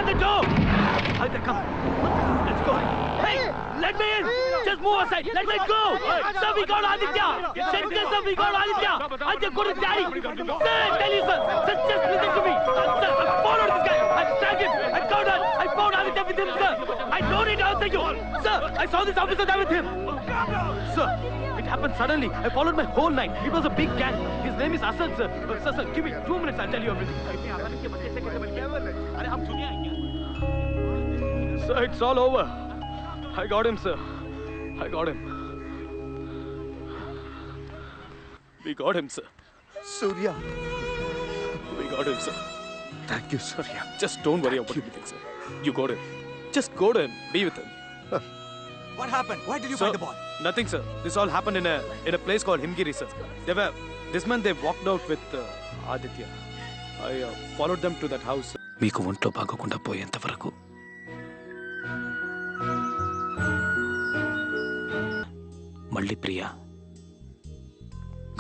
the door! Aditya, come. Let's go. Hey, let me in! Just move aside. Let me go! Sir, we got Aditya! Shankar, sir, we got Aditya! Aditya, go to daddy! Sir, I tell you, sir! Sir, just listen to me! Sir, I followed this guy! I tracked him! I found Aditya with him, sir! I don't need to answer you! Sir, I saw this officer there with him! Sir, it happened suddenly. I followed my whole night. It was a big gang. His name is Asad, sir. Sir, give me 2 minutes. I'll tell you everything. Sir, it's all over. I got him, sir. I got him. We got him, sir. Surya. We got him, sir. Thank you, Surya. Just don't worry about anything, sir. You got him. Just go to him. Be with him. What happened? Why did you Sir, find the boy? Nothing, sir. This all happened in a place called Himgiri, sir. This month they walked out with Aditya. I followed them to that house. మీకు ఒంట్లో బాగోకుండా పోయేంత వరకు మళ్ళీ ప్రియా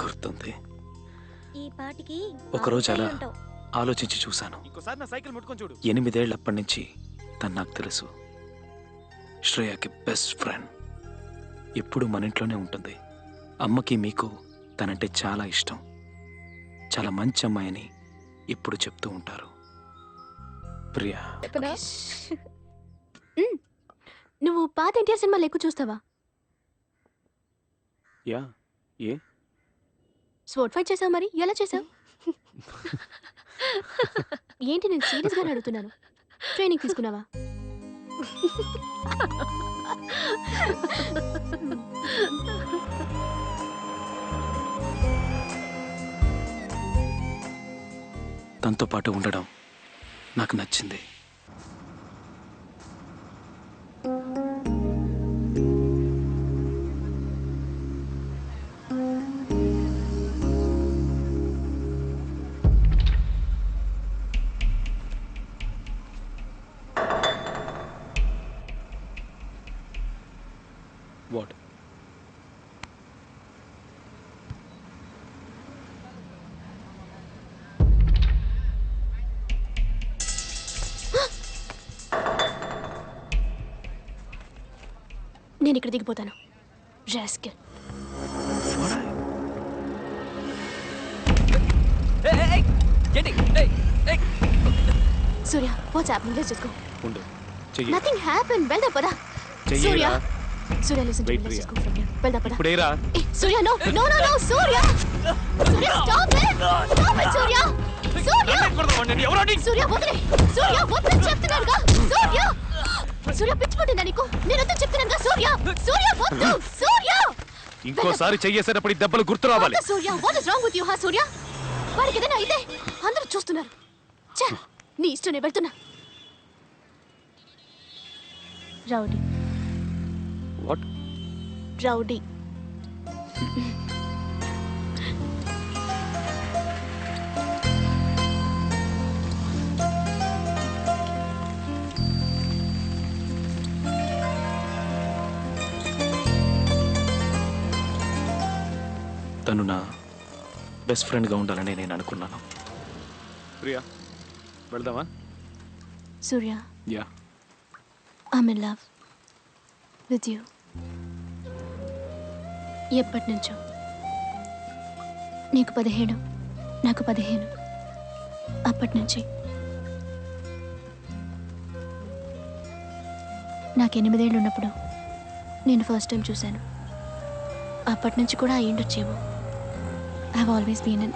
గుర్తుంది. ఈ పాటికి ఒకరోజు అలా ఆలోచించి చూశాను. ఇంకోసారి నా సైకిల్ ముట్టుకొని చూడు. 8 ఏళ్ళప్పటి నుంచి తను నాకు తెలుసు. శ్రేయాకి బెస్ట్ ఫ్రెండ్. ఎప్పుడు మన ఇంట్లోనే ఉంటుంది. అమ్మకి మీకు తనంటే చాలా ఇష్టం. చాలా మంచి అమ్మాయి అని ఎప్పుడు చెప్తూ ఉంటారు. ప్రియా, నువ్వు పాత ఎన్టీఆర్ సినిమాలు ఎక్కువ చూస్తావా? యా. ఏ స్పోర్ట్ ఫైట్ చేసావు? మరి ఎలా చేసావు? ఏంటి, నేను సీరియస్ గానే అడుగుతున్నాను. ట్రైనింగ్ తీసుకున్నావా? తనతో పాటు ఉండడం నాకు నచ్చింది. What? నేను ఇక్కడ దిగిపోతాను. Rascal. Surya, what's happening? Let's just go. ఉండు. చెయ్యి. Nothing happen. వెళ్దా పదా. Surya, Surya listen to me. Let's just go from here. వెళ్దా పదా. ఇప్పుడేరా. Surya, no no no no. Surya, Surya, stop it. Stop it Surya. Surya, Surya వదిలే. సూర్య వదిలే చెప్తున్నానుగా. సూర్య, సూర్య పిచ్చి పట్టిందా నీకు? నేను వద్దని చెప్తున్నానుగా. సూర్య, సూర్య వద్దు. సూర్య, ఇంకోసారి చెయ్యేసేటప్పుడు ఈ దెబ్బలు గుర్తు రావాలి. Surya, what is wrong with you? హా సూర్య, వాడికి ఏదైనా అయితే అందరూ చూస్తున్నారు. ఛే, నీ ఇష్టం, నేను వెళ్తున్నా. రౌడీ. వాట్? రౌడీ. తను నా బెస్ట్ ఫ్రెండ్గా ఉండాలని నేను అనుకున్నాను. ప్రియా, వెళ్దామా? Surya, yeah. I'm in love with you. ఎప్పటి నుంచో. నీకు 17, నాకు 15. అప్పటి నుంచి. నాకు 8 ఏళ్ళు ఉన్నప్పుడు నేను ఫస్ట్ టైం చూశాను. అప్పటి నుంచి కూడా అయ్యిండొచ్చేమో. I have always been in.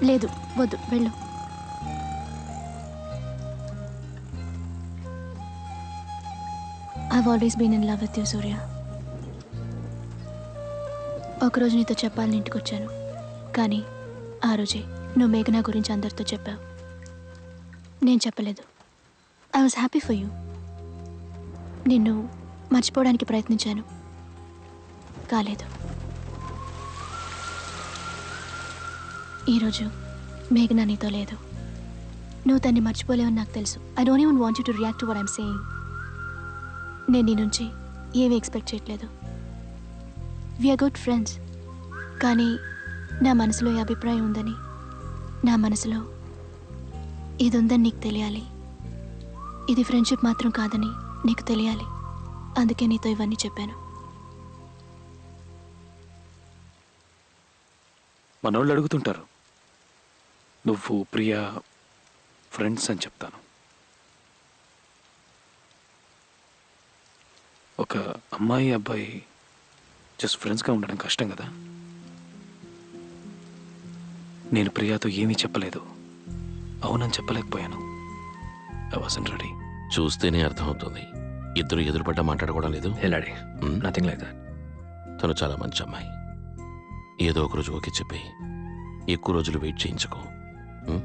లేదు, వద్దు, వెళ్ళు. I have always been in love with you Surya. ఒకరోజు నీతో చెప్పాలని ఇంటికి వచ్చాను, కానీ ఆ రోజే నువ్వు మేఘనా గురించి అందరితో చెప్పావు. నేను చెప్పలేదు. I was happy for you. నిన్ను మర్చిపోవడానికి ప్రయత్నించాను, కాలేదు. ఈరోజు మేఘనా నీతో లేదు. నువ్వు తన్ని మర్చిపోలేవని నాకు తెలుసు. I don't even want you to react to what I'm saying. నేను నీ నుంచి ఏమీ ఎక్స్పెక్ట్ చేయట్లేదు. We're good friends. కానీ నా మనసులో ఈ అభిప్రాయం ఉందని, నా మనసులో ఇది ఉందని నీకు తెలియాలి. ఇది ఫ్రెండ్షిప్ మాత్రం కాదని నీకు తెలియాలి. అందుకే నీతో ఇవన్నీ చెప్పాను. మనోళ్ళు అడుగుతుంటారు, నువ్వు ప్రియా ఫ్రెండ్స్ అని చెప్తాను. ఒక అమ్మాయి అబ్బాయి జస్ట్ ఫ్రెండ్స్గా ఉండడం కష్టం కదా. నేను ప్రియాతో ఏమీ చెప్పలేదు, అవునని చెప్పలేకపోయాను. I wasn't ready. చూస్తేనే అర్థమవుతుంది, ఇద్దరు ఎదురుపడ్డా మాట్లాడుకోవడం లేదు. ఎలాడి నథింగ్ లైక్ దట్. తను చాలా మంచి అమ్మాయి. ఏదో ఒక రోజు ఓకే చెప్పి ఎక్కువ రోజులు వెయిట్ చేయించుకో. ఉం?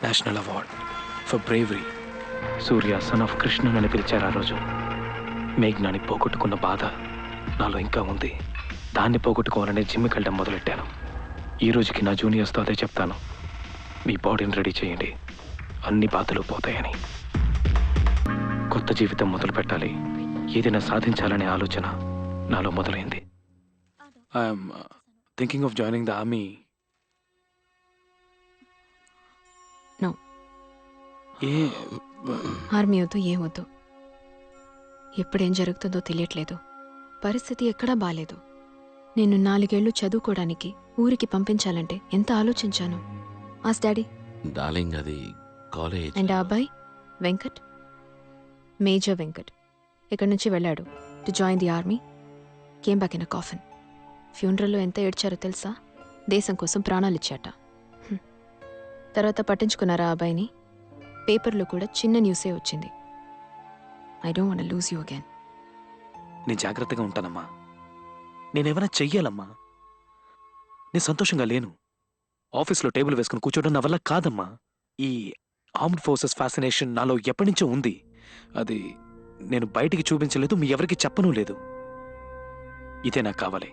National award for bravery. Surya son of Krishnan అని పిలిచారు ఆ రోజు. మేఘ్నాని పోగొట్టుకున్న బాధ నాలో ఇంకా ఉంది. దాన్ని పోగొట్టుకోవాలని జిమ్కి వెళ్ళడం మొదలెట్టాను. ఈ రోజుకి నా జూనియర్స్తో అదే చెప్తాను, మీ బాడీని రెడీ చేయండి, అన్ని బాధలు పోతాయని. కొత్త జీవితం మొదలు పెట్టాలి, ఏదైనా సాధించాలనే ఆలోచన నాలో మొదలైంది. I'm thinking of joining the army. No. A army వద్దు, ఏం వద్దు. ఎప్పుడేం జరుగుతుందో తెలియట్లేదు. పరిస్థితి ఎక్కడా బాలేదు. నేను 4 ఏళ్లు చదువుకోవడానికి ఊరికి పంపించాలంటే ఎంత ఆలోచించాను. ఆస్ డాడీ. డార్లింగ్, అది కాలేజ్. అండ్ ఆ అబ్బాయి వెంకట్, మేజర్ వెంకట్, ఇక్కడి నుంచి వెళ్ళాడు to join the army. Came back in a coffin. ఫ్యూనరల్లో ఎంత ఏడ్చారో తెలుసా? దేశం కోసం ప్రాణాలిచ్చాట. తర్వాత పట్టించుకున్నారా ఆ అబ్బాయిని? పేపర్లో కూడా చిన్న న్యూసే వచ్చింది. I don't want to lose you again. నేను జాగ్రత్తగా ఉంటానమ్మా. నేనేమైనా చెయ్యాలమ్మా. నేను సంతోషంగా లేను. ఆఫీస్లో టేబుల్ వేసుకుని కూర్చోవడం నా వల్ల కాదమ్మా. ఈ ఆర్మ్డ్ ఫోర్సెస్ ఫ్యాసినేషన్ నాలో ఎప్పటి నుంచో ఉంది. అది నేను బయటికి చూపించలేదు, మీ ఎవరికి చెప్పను లేదు. ఇదే నాకు కావాలి.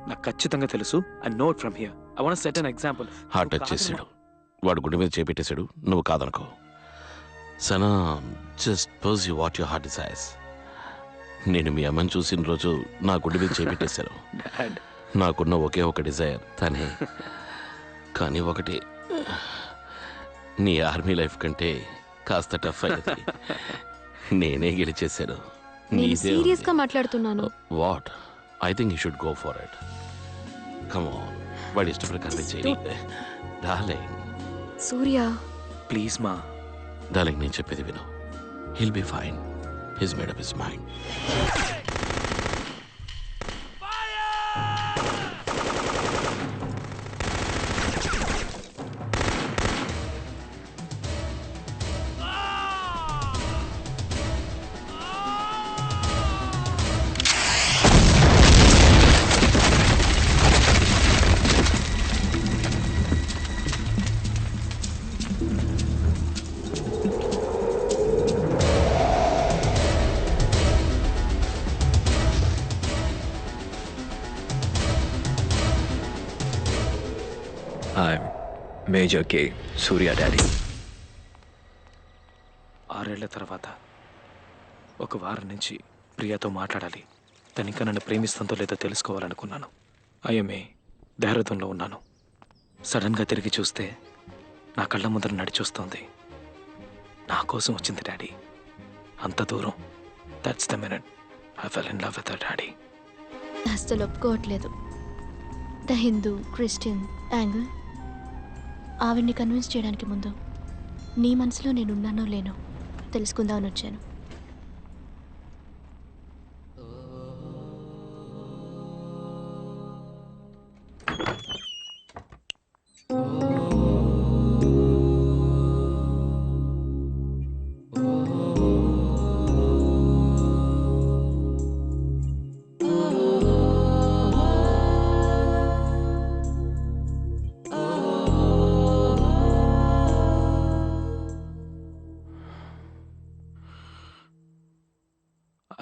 నాకు ఖచ్చితంగా తెలుసు. I know it from here. I want to set an example. Heart touch చేసాడు, వాడు గుండె మీద చేపెట్టేశాడు. నువ్వు కాదనుకో. Sana, just pursue what your heart desires. నేను మీ అమ్మని చూసిన రోజు నా గుండె మీద చేపెట్టేశాను. నాకున్న ఒకే ఒక డిజైర్ తనే. కానీ ఒకటి, నీ ఆర్మీ లైఫ్ కంటే కాస్త టఫ్ అయ్యింది. నేనే గెలిచేశాను. నేను సీరియస్గా మాట్లాడుతున్నాను. What? I think you should go for it. Come on, వాడి ఇష్ట ప్రకారం చేయి. డార్లింగ్. సూర్య ప్లీజ్ మా. డార్లింగ్, నేను చెప్పేది విను. He'll be fine. His made up his mind. I'm Major K. Surya Daddy. 6 ఏళ్ల తర్వాత ఒక వారం నుంచి ప్రియాతో మాట్లాడాలి. తను ఇంకా నన్ను ప్రేమిస్తుందో లేదో తెలుసుకోవాలనుకున్నాను. ఐఎంఏ దేహరథంలో ఉన్నాను. సడన్గా తిరిగి చూస్తే నా కళ్ళ ముందర నడిచొస్తోంది. నా కోసం వచ్చింది డాడీ. అంత దూరం. That's the minute I fell in love with her daddy. అస్సలు ఒప్పుకోవట్లేదు. The Hindu Christian angle. ఆవిడ్ని కన్విన్స్ చేయడానికి ముందు నీ మనసులో నేనున్నానో లేనో తెలుసుకుందామని వచ్చాను.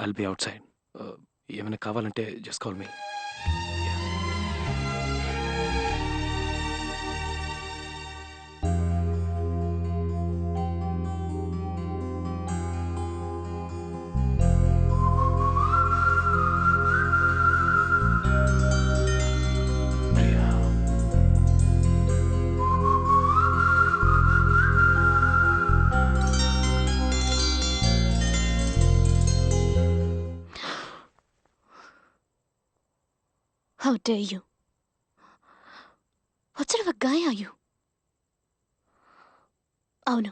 I'll be outside. ఏమైనా కావాలంటే just call me. How dare you? What sort of a guy are you? అవును,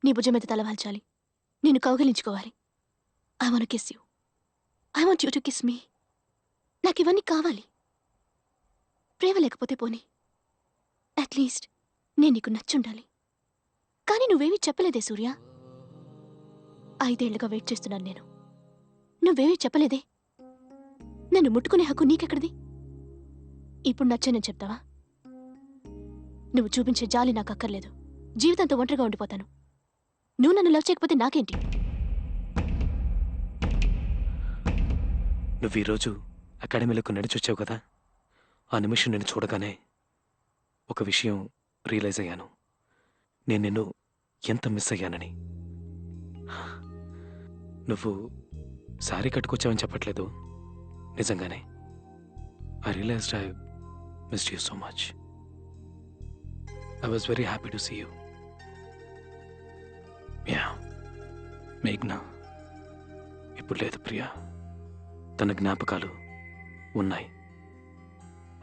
నీ భుజం మీద తల వాల్చాలి, నేను కౌగిలించుకోవాలి. I want kiss you. I want you to kiss me. నాకు ఇవన్నీ కావాలి. ప్రేమ లేకపోతే పోనీ, అట్లీస్ట్ నేను నీకు నచ్చుండాలి. కానీ నువ్వేమీ చెప్పలేదే సూర్య. 5 ఏళ్లుగా వెయిట్ చేస్తున్నాను నేను. నువ్వేమీ చెప్పలేదే. నన్ను ముట్టుకునే హక్కు నీకెక్కడిది? ఇప్పుడు నచ్చానని చెప్తావా? నువ్వు చూపించే జాలి నాకు అక్కర్లేదు. జీవితంతో ఒంటరిగా ఉండిపోతాను. నువ్వు నన్ను లవ్ చేయకపోతే నాకేంటి? నువ్వు ఈరోజు అకాడమీలోకి నడిచొచ్చావు కదా, ఆ నిమిషం నేను చూడగానే ఒక విషయం రియలైజ్ అయ్యాను. నేను నిన్ను ఎంత మిస్ అయ్యానని. నువ్వు శారీ కట్టుకొచ్చావని చెప్పట్లేదు, నిజంగానే. I realized I missed you so much. I was very happy to see you. Yeah, మేఘ్నా ఇప్పుడు లేదు ప్రియా. తన జ్ఞాపకాలు ఉన్నాయి,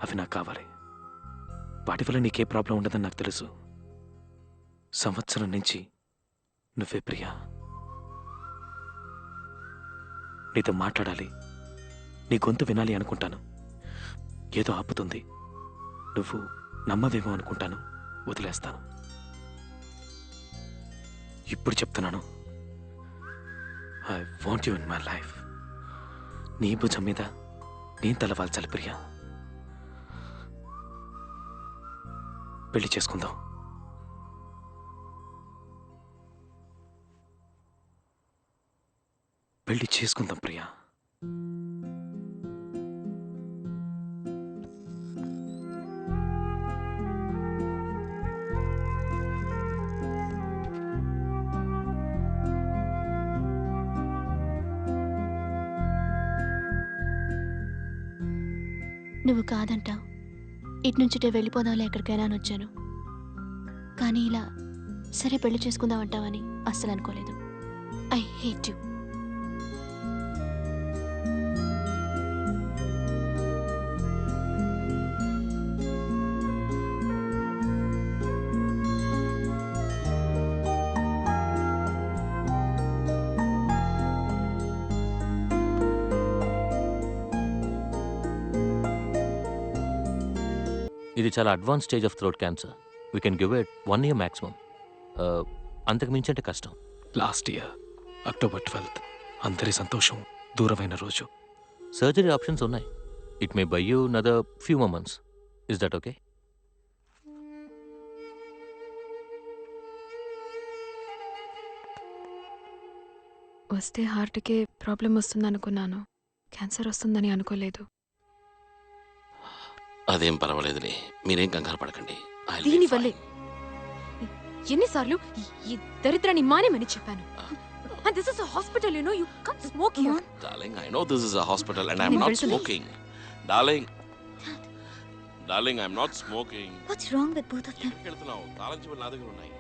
అవి నాకు కావాలి. వాటి వల్ల నీకే ప్రాబ్లం ఉండదని నాకు తెలుసు. సంవత్సరం నుంచి నువ్వే ప్రియా. నీతో మాట్లాడాలి, నీ గొంతు వినాలి అనుకుంటాను. ఏదో ఆపుతుంది. నువ్వు నమ్మవేమో అనుకుంటాను, వదిలేస్తాను. ఇప్పుడు చెప్తున్నాను, I want you in my life. నీ భుజం మీద నేను తలవాల్చాలి ప్రియా. పెళ్లి చేసుకుందాం. పెళ్లి చేసుకుందాం ప్రియా. నువ్వు కాదంటావు. ఇటు నుంచిటే వెళ్ళిపోదాంలే ఎక్కడికైనా అని వచ్చాను. కానీ ఇలా సరే పెళ్లి చేసుకుందాం అంటావని అస్సలు అనుకోలేదు. I hate you. ఇది చాలా advance stage of throat cancer. We can give it 1 year maximum. అంతకు మించి అంటే కష్టం. లాస్ట్ ఇయర్ October 12th అందరి సంతోషం దూరమైన రోజు. సర్జరీ ఆప్షన్స్ ఉన్నాయి. It may buy you another few more months. Is that okay? వస్తే హార్ట్కే ప్రాబ్లం వస్తుంది అనుకున్నాను, క్యాన్సర్ వస్తుందని అనుకోలేదు. అదేం పర్వాలేదులే, మీరేం కంగారు పడకండి. I'll be దీని fine. వల్లే ఎన్నిసార్లు ఈ దరిద్రాన్ని మానేమని చెప్పాను. And this is a hospital, you know, you can't smoke here. Darling, I know this is a hospital and I'm నేను not వెళ్తున్నా. smoking. Darling. Darling, I'm not smoking. What's wrong with both of them? ఎక్కడికి వెళ్తున్నావు? తాళం చెవులు నా దగ్గర ఉన్నాయి.